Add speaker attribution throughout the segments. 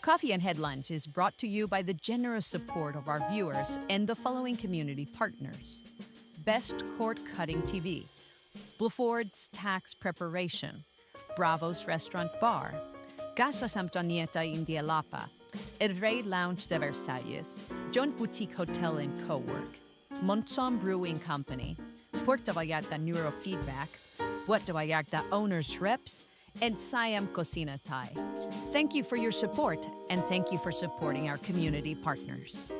Speaker 1: Coffee and Headlines is brought to you by the generous support of our viewers and the following community partners: Best Cord Cutting TV, Bluford's Tax Preparation, Bravo's Restaurant Bar, Casa Samtonieta Indialapa, El Rey Lounge de Versalles, John Boutique Hotel and Co-work, Montzon Brewing Company, Puerto Vallarta Neurofeedback, Puerto Vallarta Owners Reps, and Siam Cocina Thai. Thank you for your support, and thank you for supporting our community partners.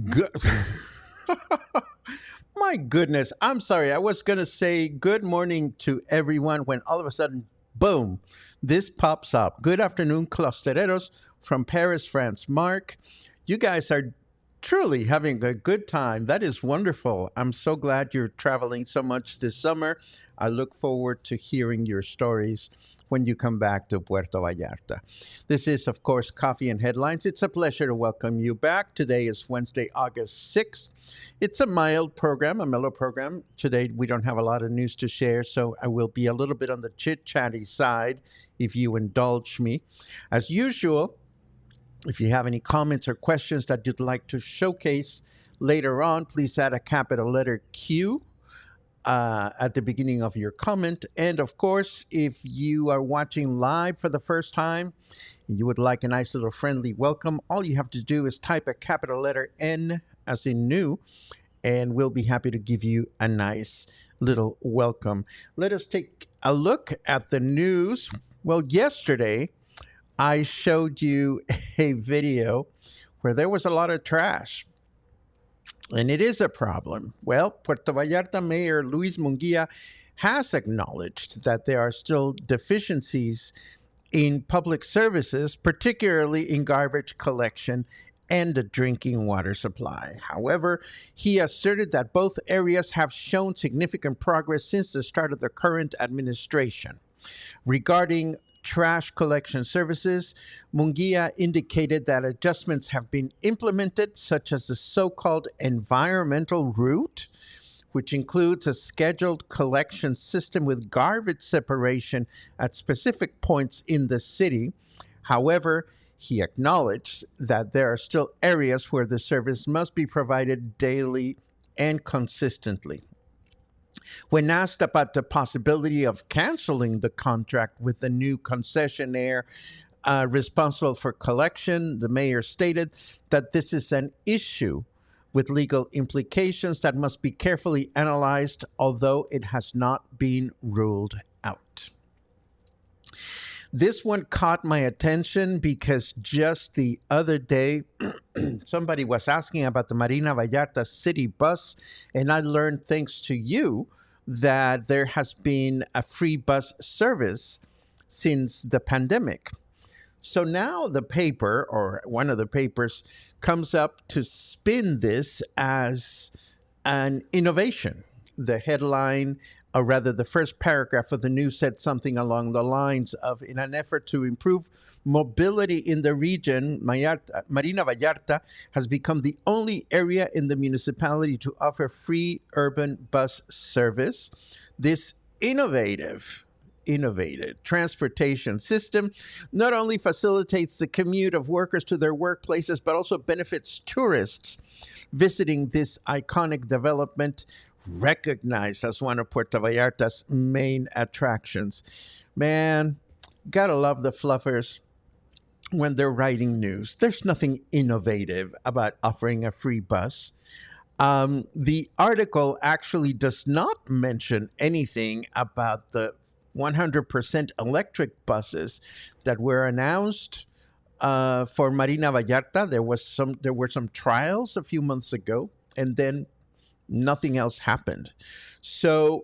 Speaker 2: Good. My goodness. I'm sorry. I was going to say good morning to everyone when all of a sudden, boom, this pops up. Good afternoon, clustereros from Paris, France. Mark, you guys are truly having a good time. That is wonderful. I'm so glad you're traveling so much this summer. I look forward to hearing your stories when you come back to Puerto Vallarta. This is, of course, Coffee and Headlines. It's a pleasure to welcome you back. Today is Wednesday, August 6th. It's a mild program, a mellow program. Today, we don't have a lot of news to share, so I will be a little bit on the chit-chatty side if you indulge me. As usual, if you have any comments or questions that you'd like to showcase later on, please add a capital letter Q at the beginning of your comment. And of course, if you are watching live for the first time and you would like a nice little friendly welcome, all you have to do is type a capital letter N as in new, and we'll be happy to give you a nice little welcome. Let us take a look at the news. Well, yesterday, I showed you a video where there was a lot of trash. And it is a problem. Well, Puerto Vallarta Mayor Luis Munguía has acknowledged that there are still deficiencies in public services, particularly in garbage collection and the drinking water supply. However, he asserted that both areas have shown significant progress since the start of the current administration. Regarding trash collection services, Munguía indicated that adjustments have been implemented, such as the so-called environmental route, which includes a scheduled collection system with garbage separation at specific points in the city. However, he acknowledged that there are still areas where the service must be provided daily and consistently. When asked about the possibility of canceling the contract with the new concessionaire responsible for collection, the mayor stated that this is an issue with legal implications that must be carefully analyzed, although it has not been ruled out. This one caught my attention because just the other day, somebody was asking about the Marina Vallarta city bus, and I learned, thanks to you, that there has been a free bus service since the pandemic. So now the paper, or one of the papers, comes up to spin this as an innovation. The headline, or rather the first paragraph of the news, said something along the lines of, in an effort to improve mobility in the region, Marina Vallarta has become the only area in the municipality to offer free urban bus service. This innovative transportation system not only facilitates the commute of workers to their workplaces, but also benefits tourists visiting this iconic development, recognized as one of Puerto Vallarta's main attractions. Man, gotta love the fluffers when they're writing news. There's nothing innovative about offering a free bus. The article actually does not mention anything about the 100% electric buses that were announced for Marina Vallarta. There were some trials a few months ago, and then nothing else happened. So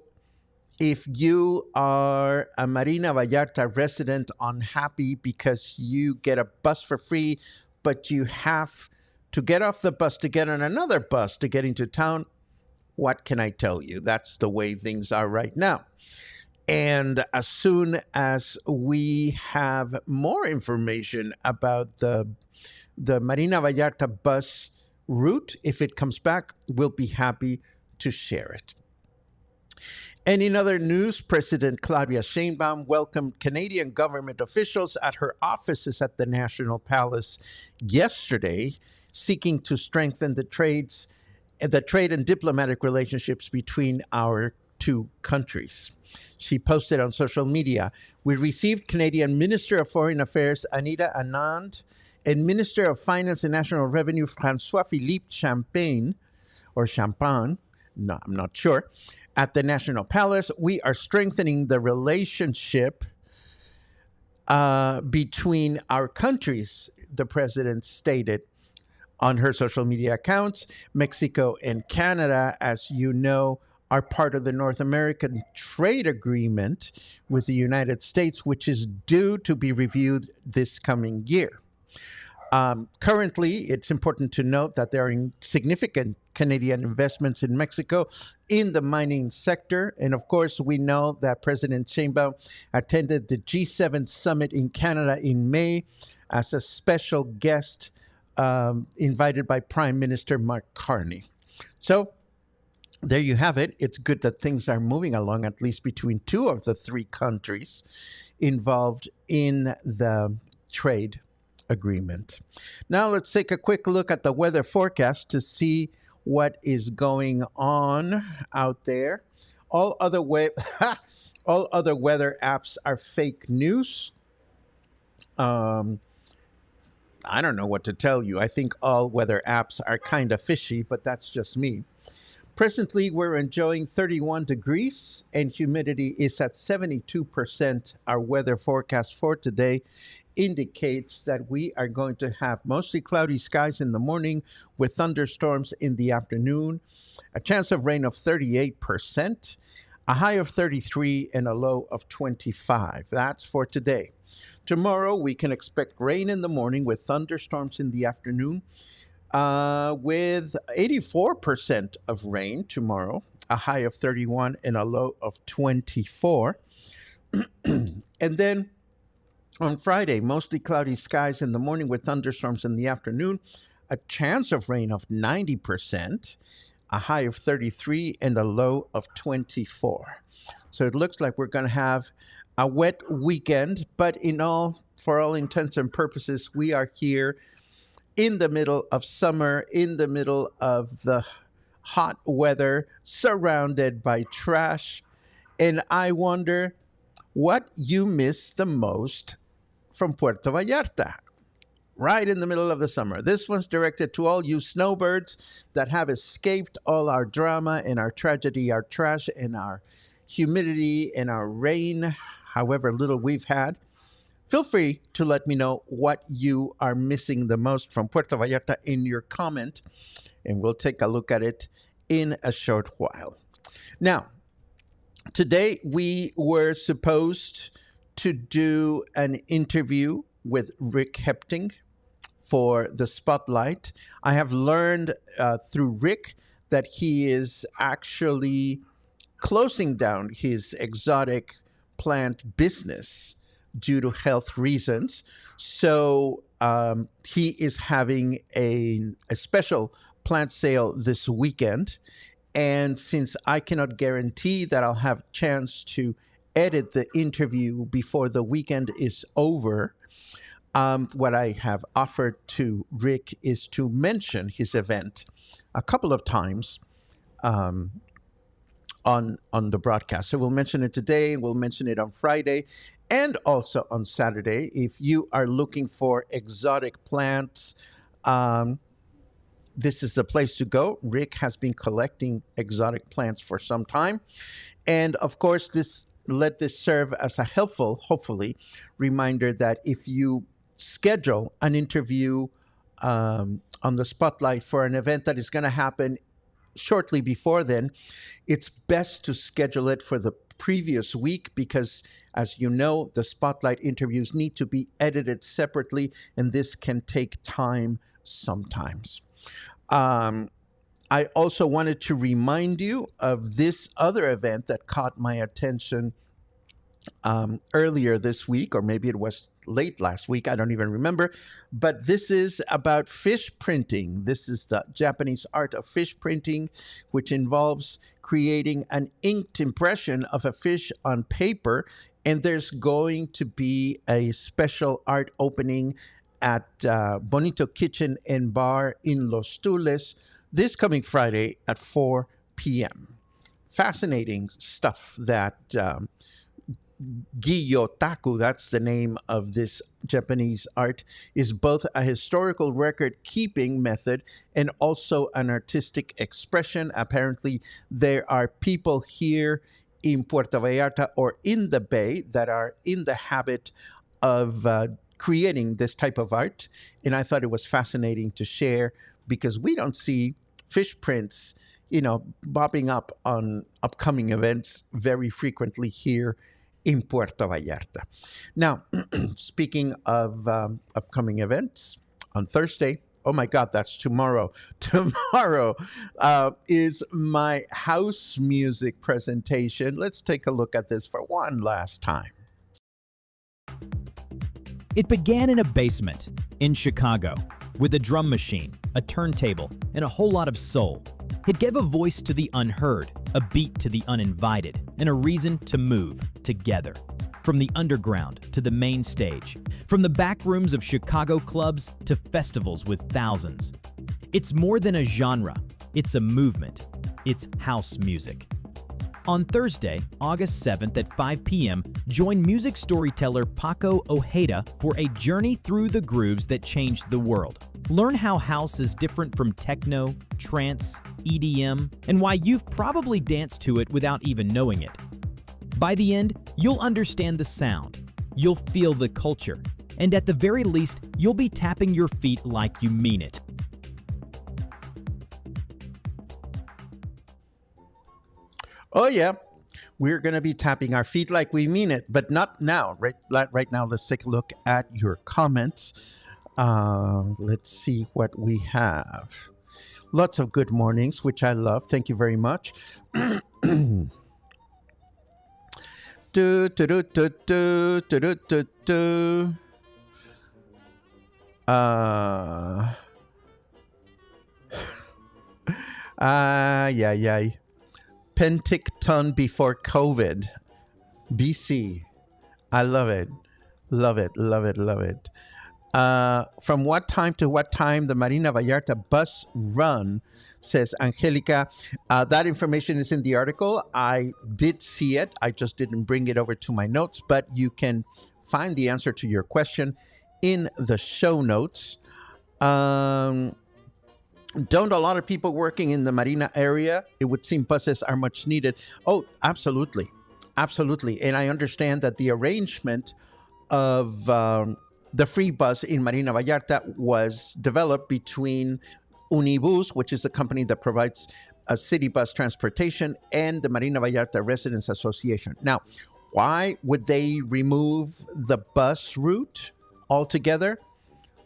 Speaker 2: if you are a Marina Vallarta resident unhappy because you get a bus for free, but you have to get off the bus to get on another bus to get into town, what can I tell you? That's the way things are right now. And as soon as we have more information about the Marina Vallarta bus route, if it comes back, we'll be happy to share it. And in other news, President Claudia Sheinbaum welcomed Canadian government officials at her offices at the National Palace yesterday, seeking to strengthen the trade and diplomatic relationships between our two countries. She posted on social media, "We received Canadian Minister of Foreign Affairs Anita Anand and Minister of Finance and National Revenue François-Philippe Champagne, no, I'm not sure, at the National Palace. We are strengthening the relationship between our countries," the president stated on her social media accounts. Mexico and Canada, as you know, are part of the North American Trade Agreement with the United States, which is due to be reviewed this coming year. Currently, it's important to note that there are significant Canadian investments in Mexico in the mining sector. And of course, we know that President Sheinbaum attended the G7 summit in Canada in May as a special guest invited by Prime Minister Mark Carney. So there you have it. It's good that things are moving along, at least between two of the three countries involved in the trade agreement. Now let's take a quick look at the weather forecast to see what is going on out there. All other all other weather apps are fake news. I don't know what to tell you. I think all weather apps are kind of fishy, but that's just me. Presently, we're enjoying 31 degrees and humidity is at 72%. Our weather forecast for today indicates that we are going to have mostly cloudy skies in the morning with thunderstorms in the afternoon, a chance of rain of 38%, a high of 33 and a low of 25. That's for today. Tomorrow, we can expect rain in the morning with thunderstorms in the afternoon, with 84% of rain tomorrow, a high of 31 and a low of 24. And then on Friday, mostly cloudy skies in the morning with thunderstorms in the afternoon, a chance of rain of 90%, a high of 33 and a low of 24. So it looks like we're going to have a wet weekend, but for all intents and purposes, we are here in the middle of summer, in the middle of the hot weather, surrounded by trash. And I wonder what you miss the most from Puerto Vallarta, right in the middle of the summer. This one's directed to all you snowbirds that have escaped all our drama and our tragedy, our trash and our humidity and our rain, however little we've had. Feel free to let me know what you are missing the most from Puerto Vallarta in your comment, and we'll take a look at it in a short while. Now, today we were supposed to do an interview with Rick Hepting for the Spotlight. I have learned through Rick that he is actually closing down his exotic plant business due to health reasons. So he is having a special plant sale this weekend. And since I cannot guarantee that I'll have a chance to edit the interview before the weekend is over, what I have offered to Rick is to mention his event a couple of times on the broadcast. So we'll mention it today, we'll mention it on Friday, and also on Saturday. If you are looking for exotic plants, this is the place to go. Rick has been collecting exotic plants for some time. And of course, let this serve as a helpful, hopefully, reminder that if you schedule an interview on the Spotlight for an event that is going to happen shortly before then, it's best to schedule it for the previous week because, as you know, the Spotlight interviews need to be edited separately, and this can take time sometimes. I also wanted to remind you of this other event that caught my attention earlier this week, or maybe it was late last week. I don't even remember. But this is about fish printing. This is the Japanese art of fish printing, which involves creating an inked impression of a fish on paper. And there's going to be a special art opening at Bonito Kitchen and Bar in Los Tules this coming Friday at 4 p.m. Fascinating stuff that Giyotaku, that's the name of this Japanese art, is both a historical record keeping method and also an artistic expression. Apparently, there are people here in Puerto Vallarta or in the Bay that are in the habit of creating this type of art. And I thought it was fascinating to share because we don't see fish prints, bobbing up on upcoming events very frequently here in Puerto Vallarta. Now, speaking of upcoming events, on Thursday, oh my God, that's tomorrow. Tomorrow is my house music presentation. Let's take a look at this for one last time.
Speaker 3: It began in a basement in Chicago with a drum machine, a turntable, and a whole lot of soul. It gave a voice to the unheard, a beat to the uninvited, and a reason to move together. From the underground to the main stage, from the back rooms of Chicago clubs to festivals with thousands. It's more than a genre, it's a movement. It's house music. On Thursday, August 7th at 5 p.m., join music storyteller Paco Ojeda for a journey through the grooves that changed the world. Learn how house is different from techno, trance, EDM, and why you've probably danced to it without even knowing it. By the end, you'll understand the sound, you'll feel the culture, and at the very least, you'll be tapping your feet like you mean it.
Speaker 2: Oh, yeah. We're going to be tapping our feet like we mean it, but not now. Right now, let's take a look at your comments. Let's see what we have. Lots of good mornings, which I love. Thank you very much. do, do, do, do, do, do, do, do. Yeah. Penticton before COVID. BC. I love it. Love it. From what time to what time the Marina Vallarta bus run, says Angelica. That information is in the article. I did see it. I just didn't bring it over to my notes, but you can find the answer to your question in the show notes. Don't a lot of people working in the Marina area? It would seem buses are much needed. Oh, absolutely. And I understand that the arrangement of the free bus in Marina Vallarta was developed between Unibus, which is a company that provides a city bus transportation, and the Marina Vallarta Residents Association. Now, why would they remove the bus route altogether?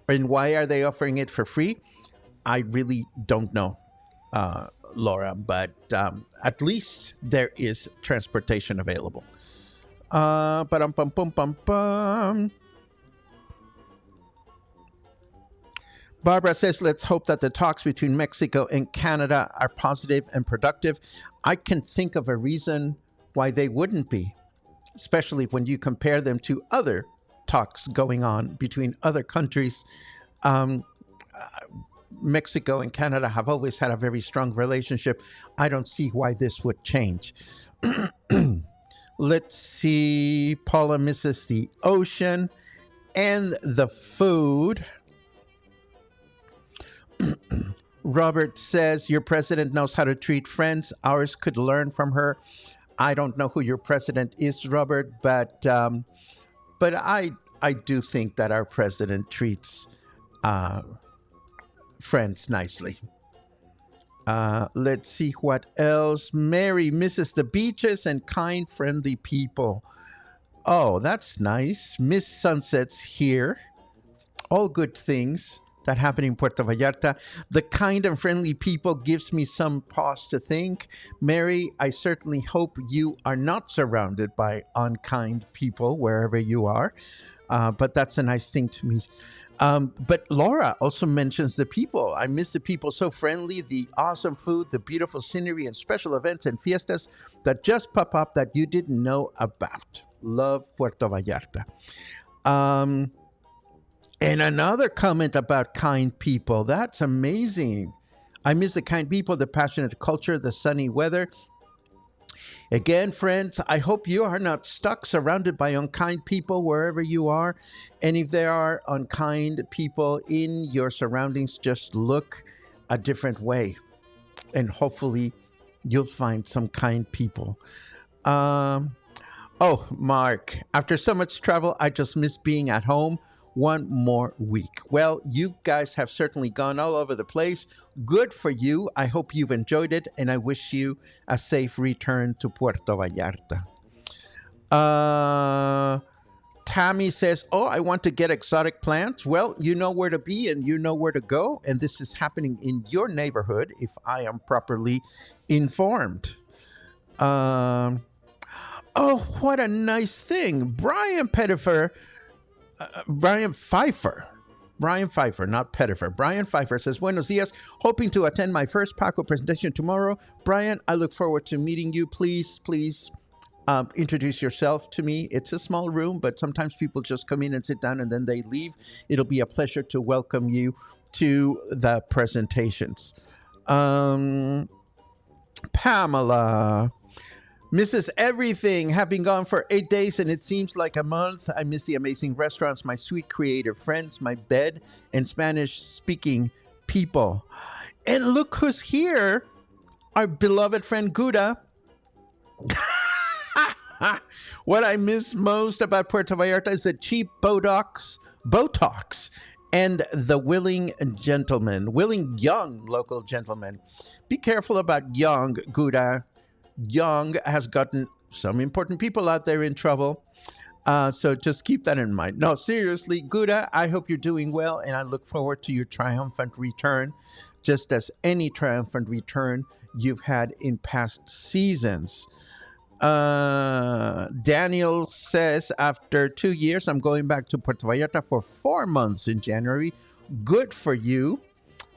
Speaker 2: And why are they offering it for free? I really don't know, Laura, but at least there is transportation available. Barbara says, let's hope that the talks between Mexico and Canada are positive and productive. I can think of a reason why they wouldn't be, especially when you compare them to other talks going on between other countries. Mexico and Canada have always had a very strong relationship. I don't see why this would change. Let's see. Paula misses the ocean and the food. Robert says, your president knows how to treat friends. Ours could learn from her. I don't know who your president is, Robert, but I do think that our president treats friends nicely. Let's see what else. Mary misses the beaches and kind, friendly people. Oh, that's nice. Miss Sunset's here. All good things. that happened in Puerto Vallarta. The kind and friendly people gives me some pause to think. Mary, I certainly hope you are not surrounded by unkind people wherever you are. But that's a nice thing to me. But Laura also mentions the people. I miss the people, so friendly, the awesome food, the beautiful scenery, and special events and fiestas that just pop up that you didn't know about. Love Puerto Vallarta. And another comment about kind people. That's amazing. I miss the kind people, the passionate culture, the sunny weather. Again, friends, I hope you are not stuck surrounded by unkind people wherever you are. And if there are unkind people in your surroundings, just look a different way. And hopefully you'll find some kind people. Oh, Mark, after so much travel, I just miss being at home. One more week. Well, you guys have certainly gone all over the place. Good for you. I hope you've enjoyed it, and I wish you a safe return to Puerto Vallarta. Tammy says, oh, I want to get exotic plants. Well, you know where to be and you know where to go. And this is happening in your neighborhood if I am properly informed. Oh, what a nice thing. Brian Pfeiffer, not Pettifer. Brian Pfeiffer says, Buenos dias. Hoping to attend my first Paco presentation tomorrow. Brian, I look forward to meeting you. Please introduce yourself to me. It's a small room, but sometimes people just come in and sit down and then they leave. It'll be a pleasure to welcome you to the presentations. Pamela. Misses everything. Have been gone for 8 days and it seems like a month. I miss the amazing restaurants, my sweet creative friends, my bed, and Spanish-speaking people. And look who's here. Our beloved friend Guda. What I miss most about Puerto Vallarta is the cheap Botox, and the willing young local gentleman. Be careful about young Guda. Young has gotten some important people out there in trouble. So just keep that in mind. No, seriously, Guda, I hope you're doing well, and I look forward to your triumphant return, just as any triumphant return you've had in past seasons. Daniel says, after 2 years, I'm going back to Puerto Vallarta for 4 months in January. Good for you.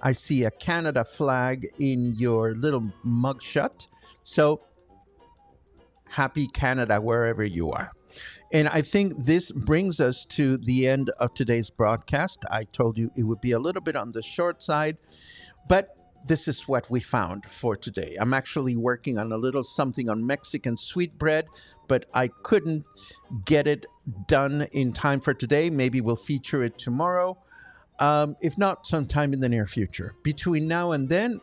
Speaker 2: I see a Canada flag in your little mugshot. So happy Canada wherever you are. And I think this brings us to the end of today's broadcast. I told you it would be a little bit on the short side, but this is what we found for today. I'm actually working on a little something on Mexican sweetbread, but I couldn't get it done in time for today. Maybe we'll feature it tomorrow. If not, sometime in the near future. Between now and then,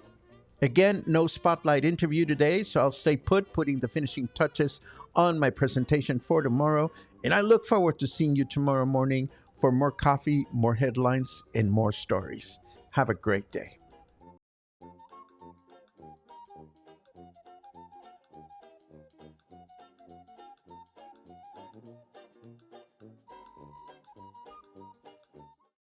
Speaker 2: again, no spotlight interview today, so I'll stay putting the finishing touches on my presentation for tomorrow. And I look forward to seeing you tomorrow morning for more coffee, more headlines, and more stories. Have a great day.